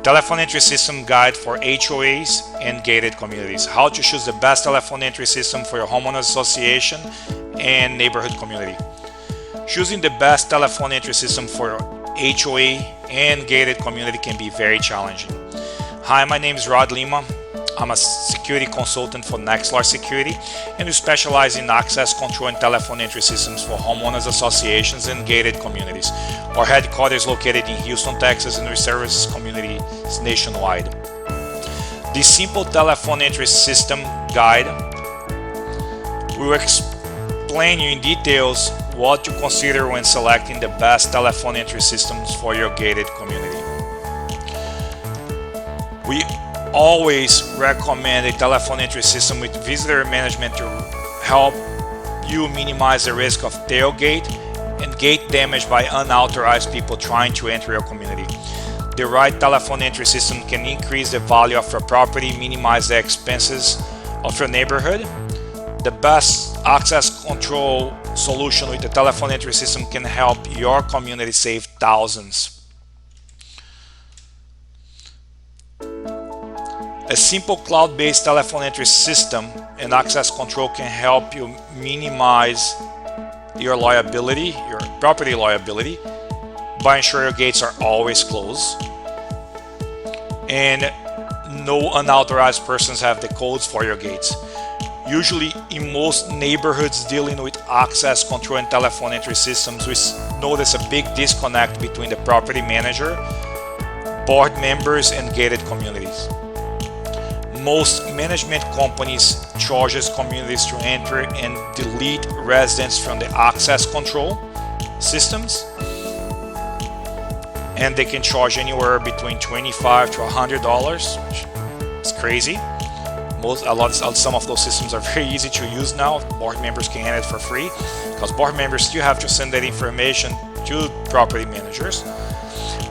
Telephone entry system guide for HOAs and gated communities. How to choose the best telephone entry system for your homeowners association and neighborhood community. Choosing the best telephone entry system for your HOA and gated community can be very challenging. Hi, my name is Rod Lima. I'm a security consultant for Nexlar Security, and we specialize in access control and telephone entry systems for homeowners associations and gated communities. Our headquarters is located in Houston, Texas, and we service communities nationwide. This simple telephone entry system guide will explain you in details what to consider when selecting the best telephone entry systems for your gated community. We always recommend a telephone entry system with visitor management to help you minimize the risk of tailgate and gate damage by unauthorized people trying to enter your community. The right telephone entry system can increase the value of your property, minimize the expenses of your neighborhood. The best access control solution with the telephone entry system can help your community save thousands. A simple cloud-based telephone entry system and access control can help you minimize your liability, your property liability, by ensuring your gates are always closed and no unauthorized persons have the codes for your gates. Usually in most neighborhoods dealing with access control and telephone entry systems, we notice a big disconnect between the property manager, board members, and gated communities. Most management companies charges communities to enter and delete residents from the access control systems, and they can charge anywhere between $25 to $100, which is crazy. Some of those systems are very easy to use now. Board members can enter it for free because board members still have to send that information to property managers.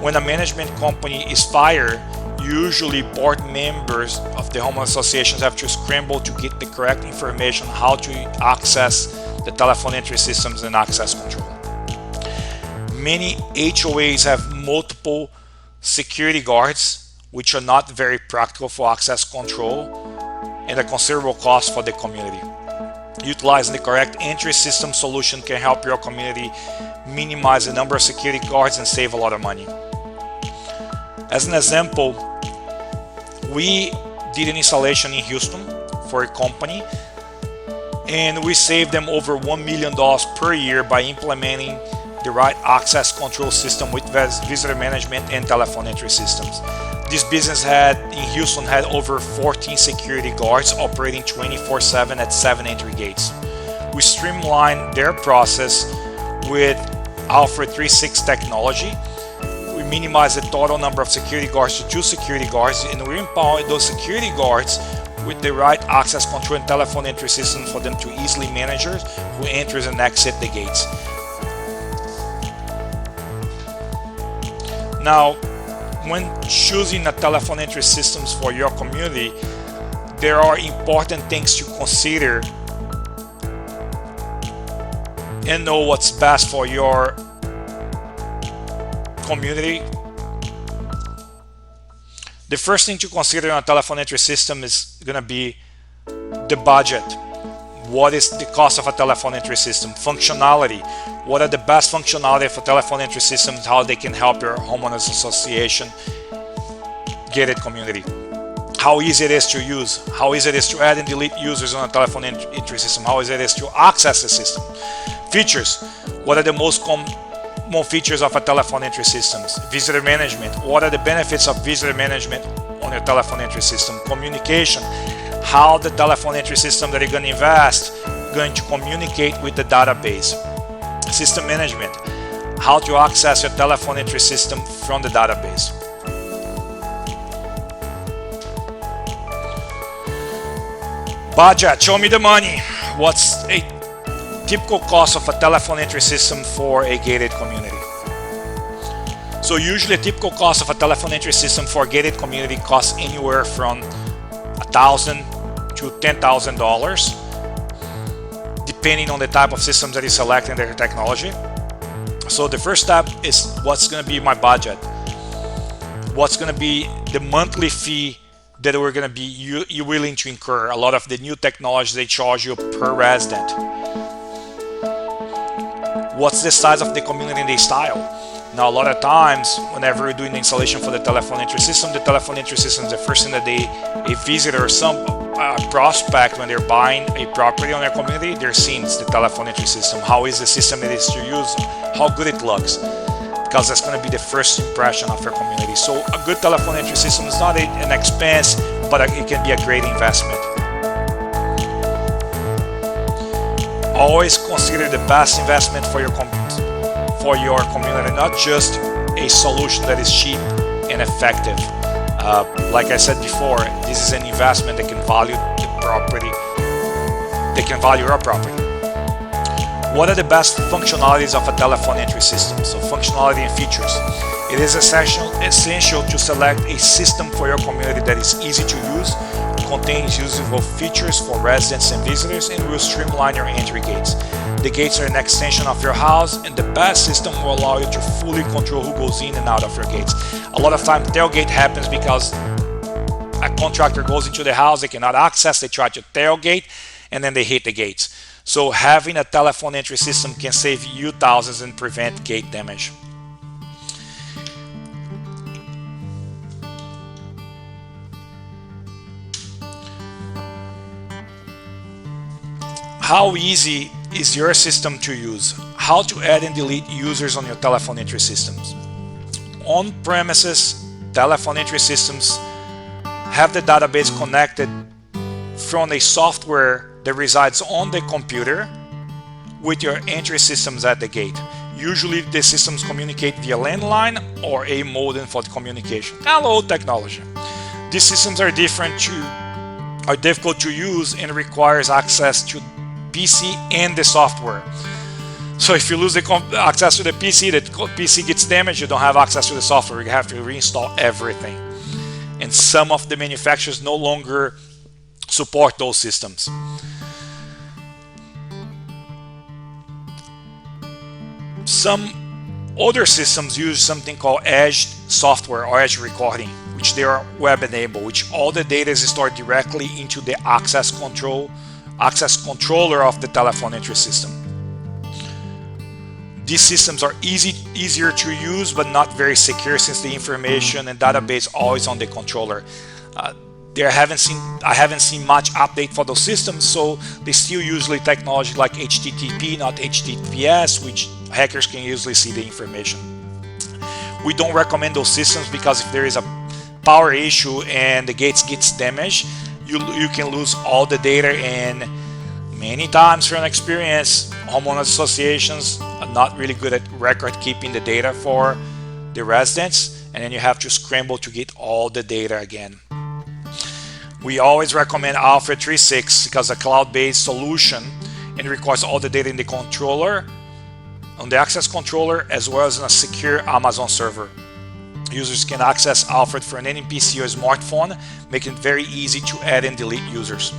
When a management company is fired, usually board members of the homeowner associations have to scramble to get the correct information how to access the telephone entry systems and access control. Many HOAs have multiple security guards, which are not very practical for access control and a considerable cost for the community. Utilizing the correct entry system solution can help your community minimize the number of security guards and save a lot of money. As an example, we did an installation in Houston for a company, and we saved them over $1 million per year by implementing the right access control system with visitor management and telephone entry systems. This business in Houston had over 14 security guards operating 24/7 at 7 entry gates. We streamlined their process with ALFRED 3.6 technology. We minimized the total number of security guards to 2 security guards, and we empowered those security guards with the right access control and telephone entry system for them to easily manage who enters and exit the gates. Now, when choosing a telephone entry systems for your community, there are important things to consider and know what's best for your community. The first thing to consider on a telephone entry system is going to be the budget. What is the cost of a telephone entry system? Functionality. What are the best functionality for telephone entry systems? How they can help your homeowners association, gated community. How easy it is to use. How easy it is to add and delete users on a telephone entry system. How easy it is to access the system. Features. What are the most common features of a telephone entry systems? Visitor management. What are the benefits of visitor management on your telephone entry system? Communication. How the telephone entry system that you're going to invest going to communicate with the database. System management. How to access your telephone entry system from the database. Budget. Show me the money. What's a typical cost of a telephone entry system for a gated community? So usually a typical cost of a telephone entry system for a gated community costs anywhere from $1,000 to $10,000, depending on the type of systems that you select and their technology. So the first step is, what's going to be my budget? what's going to be the monthly fee that we're going to be you willing to incur. A lot of the new technology, they charge you per resident. What's the size of the community and the style? Now, a lot of times, whenever we're doing the installation for the telephone entry system, the first thing that a visitor or some prospect, when they're buying a property on their community, they're seeing the telephone entry system. How is the system it is to use? How good it looks? Because that's going to be the first impression of your community. So a good telephone entry system is not an expense, but it can be a great investment. Always consider the best investment for your community, not just a solution that is cheap and effective. Like I said before, this is an investment that can value the property. They can value your property. What are the best functionalities of a telephone entry system? So functionality and features. It is essential to select a system for your community that is easy to use, contains usable features for residents and visitors, and will streamline your entry gates. The gates are an extension of your house, and the best system will allow you to fully control who goes in and out of your gates. A lot of times tailgate happens because a contractor goes into the house, they cannot access, they try to tailgate, and then they hit the gates. So having a telephone entry system can save you thousands and prevent gate damage. How easy is your system to use? How to add and delete users on your telephone entry systems? On-premises telephone entry systems have the database connected from a software that resides on the computer with your entry systems at the gate. Usually the systems communicate via landline or a modem for communication. Hello, technology. These systems are difficult to use and requires access to PC and the software. So if you lose the access to the PC gets damaged, you don't have access to the software. You have to reinstall everything. And some of the manufacturers no longer support those systems. Some other systems use something called edge software or edge recording, which they are web enabled, which all the data is stored directly into the access controller of the telephone entry system. These systems are easier to use, but not very secure, since the information and database always on the controller. I haven't seen much update for those systems, so they still usually technology like HTTP, not HTTPS, which hackers can usually see the information. We don't recommend those systems because if there is a power issue and the gates gets damaged, you can lose all the data, and many times from experience, homeowners associations are not really good at record keeping the data for the residents, and then you have to scramble to get all the data again. We always recommend ALFRED 3.6 because it's a cloud-based solution and records all the data in the controller, on the access controller, as well as in a secure Amazon server. Users can access ALFRED from any PC or smartphone, making it very easy to add and delete users.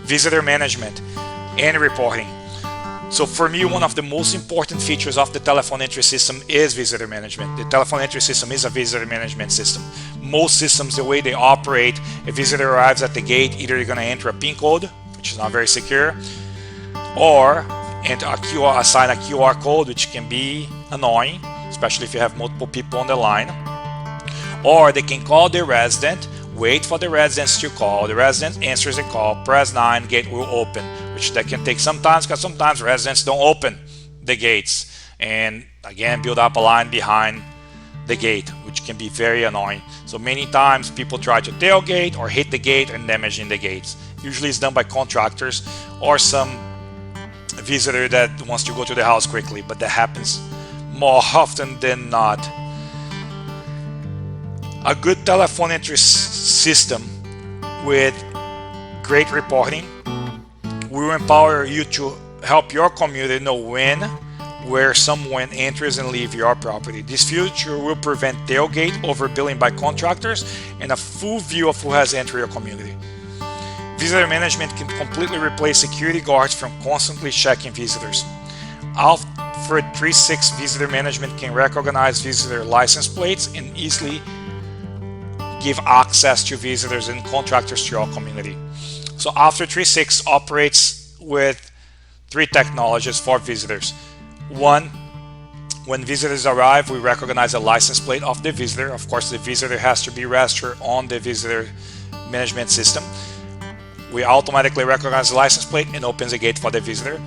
Visitor management and reporting. So for me, one of the most important features of the telephone entry system is visitor management. The telephone entry system is a visitor management system. Most systems, the way they operate, a visitor arrives at the gate, either you're going to enter a PIN code, which is not very secure, or assign a QR code, which can be annoying, especially if you have multiple people on the line. Or they can call the resident, wait for the residents to call, the resident answers the call, press 9, gate will open, which that can take some time because sometimes residents don't open the gates, and again build up a line behind the gate, which can be very annoying. So many times people try to tailgate or hit the gate and damaging the gates. Usually it's done by contractors or some visitor that wants to go to the house quickly, but that happens more often than not. A good telephone entry system with great reporting will empower you to help your community know when, where someone enters and leaves your property. This feature will prevent tailgate, overbilling by contractors, and a full view of who has entered your community. Visitor management can completely replace security guards from constantly checking visitors. ALFRED 3.6 visitor management can recognize visitor license plates and easily give access to visitors and contractors to your community. So ALFRED 3.6 operates with 3 technologies for visitors. One, when visitors arrive, we recognize a license plate of the visitor. Of course, the visitor has to be registered on the visitor management system. We automatically recognize the license plate and opens the gate for the visitor.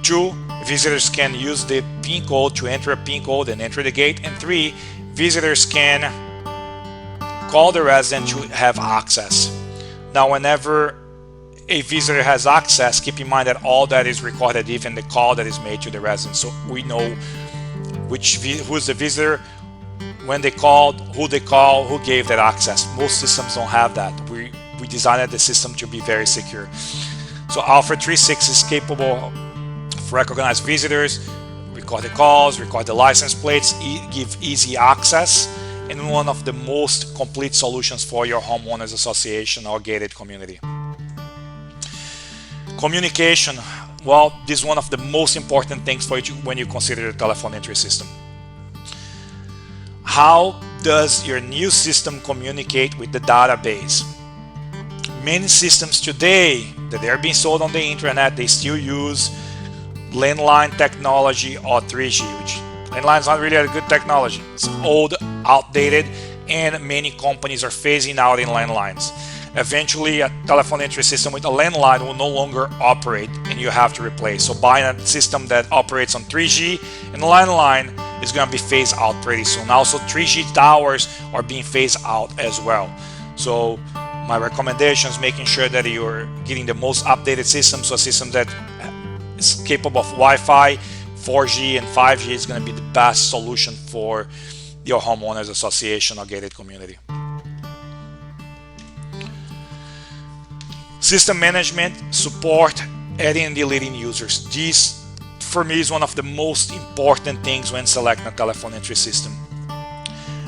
2, visitors can use the PIN code to enter a PIN code and enter the gate. And 3, visitors can call the resident to have access. Now, whenever a visitor has access, keep in mind that all that is recorded, even the call that is made to the resident. So we know who's the visitor, when they called, who they call, who gave that access. Most systems don't have that. We designed the system to be very secure. So ALFRED 3.6 is capable of recognize visitors, record the calls, record the license plates, give easy access, and one of the most complete solutions for your homeowners association or gated community. Communication, well, this is one of the most important things for you when you consider the telephone entry system. How does your new system communicate with the database? Many systems today that are being sold on the internet, they still use landline technology or 3G, which landline is not really a good technology. It's old, outdated, and many companies are phasing out in landlines. Eventually, a telephone entry system with a landline will no longer operate and you have to replace. So buying a system that operates on 3G and landline is going to be phased out pretty soon. Also, 3G towers are being phased out as well. So my recommendation is making sure that you're getting the most updated system, so a system that is capable of Wi-Fi, 4G, and 5G is going to be the best solution for your homeowners association or gated community. System management, support, adding and deleting users. This, for me, is one of the most important things when selecting a telephone entry system.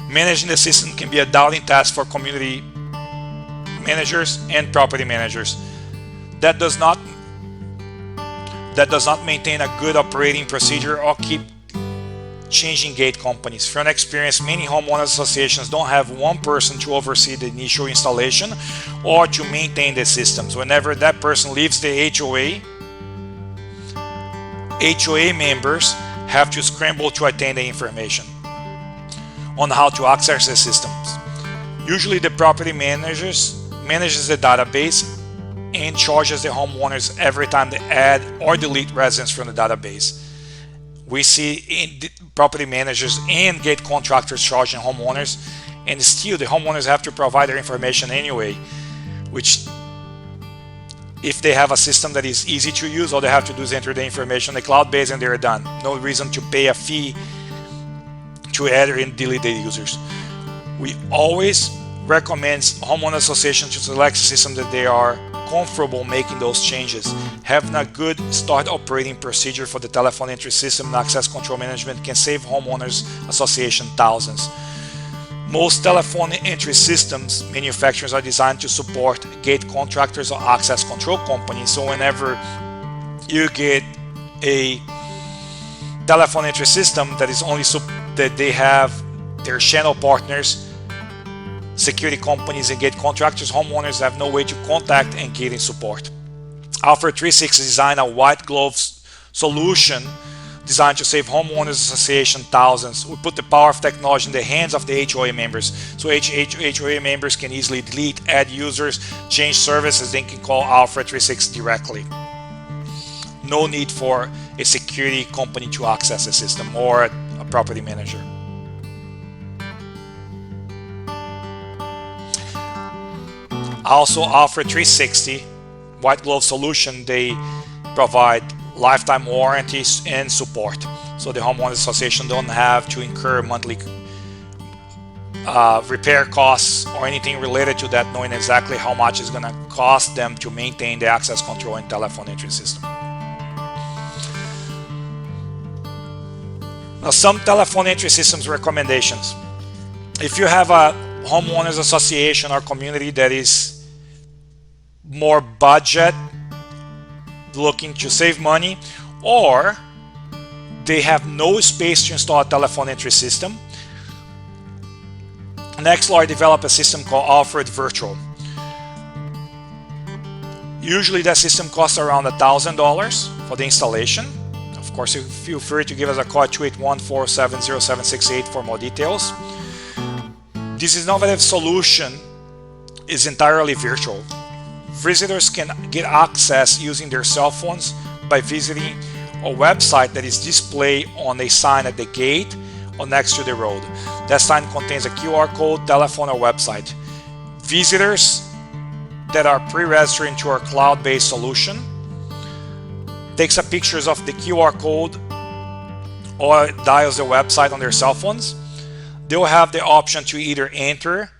Managing the system can be a daunting task for community managers and property managers that does not maintain a good operating procedure or keep changing gate companies. From experience, many homeowners associations don't have one person to oversee the initial installation or to maintain the systems. Whenever that person leaves the HOA members have to scramble to attain the information on how to access the systems. Usually the property manages the database and charges the homeowners every time they add or delete residents from the database. We see property managers and gate contractors charging homeowners, and still the homeowners have to provide their information anyway, which if they have a system that is easy to use, all they have to do is enter the information in the cloud base and they're done. No reason to pay a fee to add and delete the users. We always recommend homeowner associations to select a system that they are comfortable making those changes. Having a good start operating procedure for the telephone entry system and access control management can save homeowners association thousands. Most telephone entry systems manufacturers are designed to support gate contractors or access control companies. So whenever you get a telephone entry system that is only that they have their channel partners, security companies, and gate contractors, homeowners have no way to contact and get in support. ALFRED 3.6 designed a white glove solution designed to save homeowners association thousands. We put the power of technology in the hands of the HOA members, so HOA members can easily delete, add users, change services. They can call ALFRED 3.6 directly. No need for a security company to access the system or a property manager. Also, ALFRED 360 white glove solution, they provide lifetime warranties and support, so the homeowners association don't have to incur monthly repair costs or anything related to that, knowing exactly how much it's going to cost them to maintain the access control and telephone entry system. Now, some telephone entry systems recommendations. If you have a homeowners association or community that is more budget, looking to save money, or they have no space to install a telephone entry system. Nexlar developed a system called ALFRED Virtual. Usually that system costs around $1,000 for the installation. Of course, feel free to give us a call at 281-407-0768 for more details. This innovative solution is entirely virtual. Visitors can get access using their cell phones by visiting a website that is displayed on a sign at the gate or next to the road. That sign contains a QR code, telephone, or website. Visitors that are pre-registered into our cloud-based solution takes a pictures of the QR code or dials the website on their cell phones. They'll have the option to either enter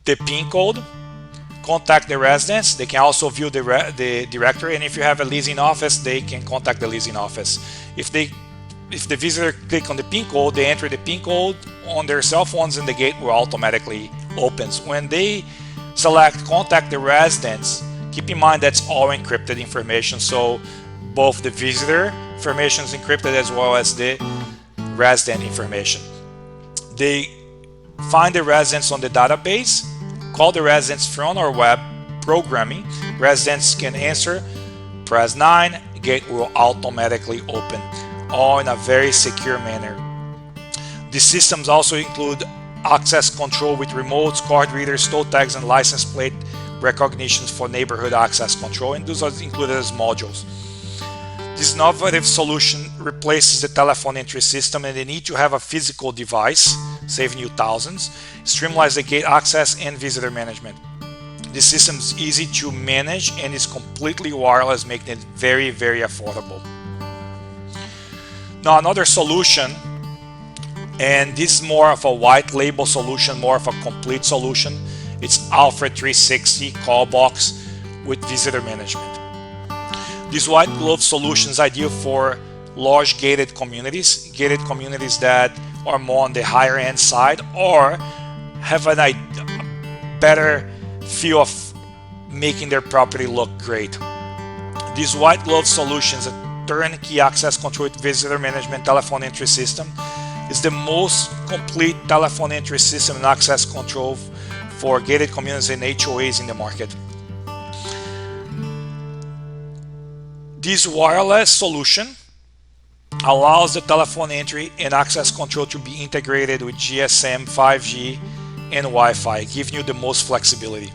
the PIN code, contact the residents. They can also view the directory, and if you have a leasing office, they can contact the leasing office. If the visitor click on the PIN code, they enter the PIN code on their cell phones and the gate will automatically opens. When they select contact the residents, keep in mind that's all encrypted information, so both the visitor information is encrypted as well as the resident information. They find the residents on the database, call the residents from our web programming. Residents can answer, press 9, gate will automatically open, all in a very secure manner. These systems also include access control with remotes, card readers, tow tags, and license plate recognitions for neighborhood access control, and those are included as modules. This innovative solution replaces the telephone entry system, and they need to have a physical device, saving you thousands, streamlines the gate access and visitor management. This system is easy to manage and is completely wireless, making it very, very affordable. Now another solution, and this is more of a white label solution, more of a complete solution. It's ALFRED 360 CALLBOX with visitor management. This white glove solution is ideal for large gated communities that are more on the higher end side or have a better feel of making their property look great. This white glove solution is a turnkey access control with visitor management telephone entry system. It's the most complete telephone entry system and access control for gated communities and HOAs in the market. This wireless solution allows the telephone entry and access control to be integrated with GSM, 5G, and Wi-Fi, giving you the most flexibility.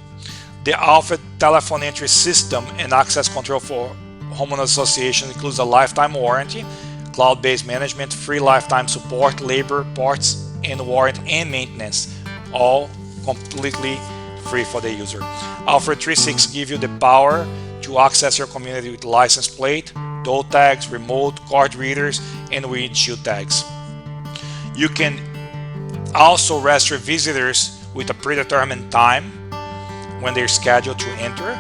The ALFRED telephone entry system and access control for homeowner association includes a lifetime warranty, cloud-based management, free lifetime support, labor, parts, and warranty and maintenance, all completely free for the user. ALFRED 360 gives you the power to access your community with license plate, tow tags, remote, card readers, and windshield tags. You can also register visitors with a predetermined time when they're scheduled to enter.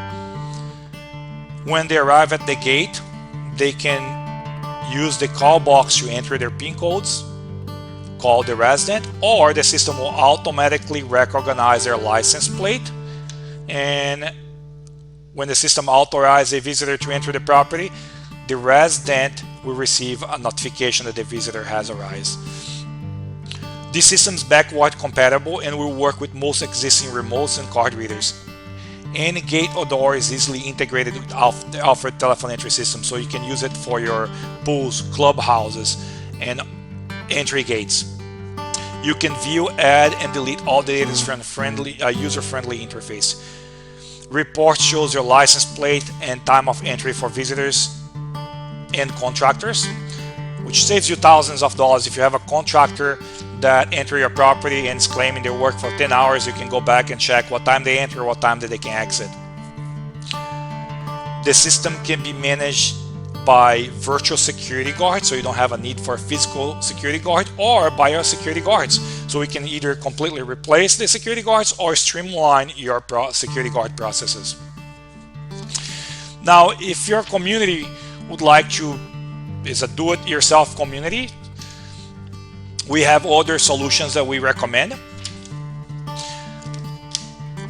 When they arrive at the gate, they can use the call box to enter their PIN codes, call the resident, or the system will automatically recognize their license plate, and when the system authorizes a visitor to enter the property, the resident will receive a notification that the visitor has arrived. This system is backward compatible and will work with most existing remotes and card readers. Any gate or door is easily integrated with the ALFRED telephone entry system, so you can use it for your pools, clubhouses, and entry gates. You can view, add, and delete all the data from a user-friendly interface. Report shows your license plate and time of entry for visitors and contractors, which saves you thousands of dollars. If you have a contractor that enter your property and is claiming they work for 10 hours, you can go back and check what time they enter, what time that they can exit. The system can be managed by virtual security guards, so you don't have a need for a physical security guard, or by your security guards. So we can either completely replace the security guards or streamline your security guard processes. Now, if your community would like to, is a do-it-yourself community, we have other solutions that we recommend.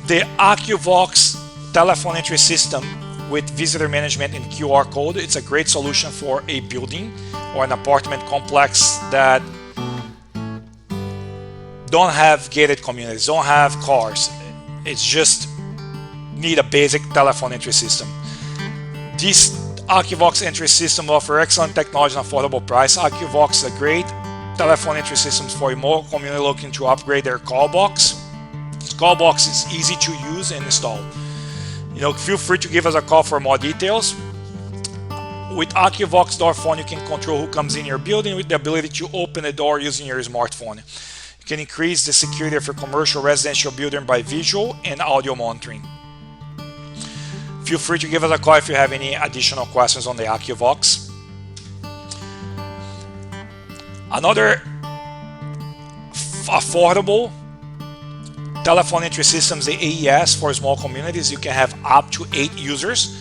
The AccuVox telephone entry system with visitor management and QR code, it's a great solution for a building or an apartment complex that don't have gated communities, don't have cars. It's just need a basic telephone entry system. This ALFRED entry system offers excellent technology and affordable price. ALFRED is a great telephone entry system for a mobile community looking to upgrade their CALLBOX. CALLBOX is easy to use and install. Feel free to give us a call for more details. With ALFRED door phone, you can control who comes in your building with the ability to open the door using your smartphone. You can increase the security of your commercial residential building by visual and audio monitoring. Feel free to give us a call if you have any additional questions on the ALFRED. Another affordable telephone entry system is the AES for small communities. You can have up to 8 users,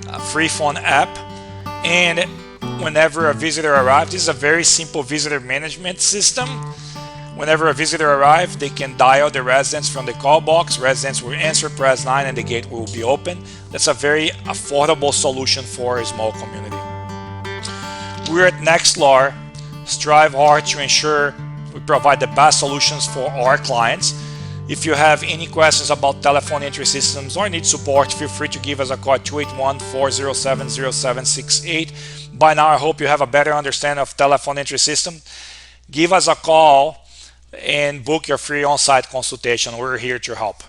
a free phone app, and whenever a visitor arrives, this is a very simple visitor management system. Whenever a visitor arrives, they can dial the residence from the CALLBOX. Residents will answer, press 9, and the gate will be open. That's a very affordable solution for a small community. We're at Nexlar, strive hard to ensure we provide the best solutions for our clients. If you have any questions about telephone entry systems or need support, feel free to give us a call at 281-407-0768. By now, I hope you have a better understanding of telephone entry system. Give us a call and book your free on-site consultation. We're here to help.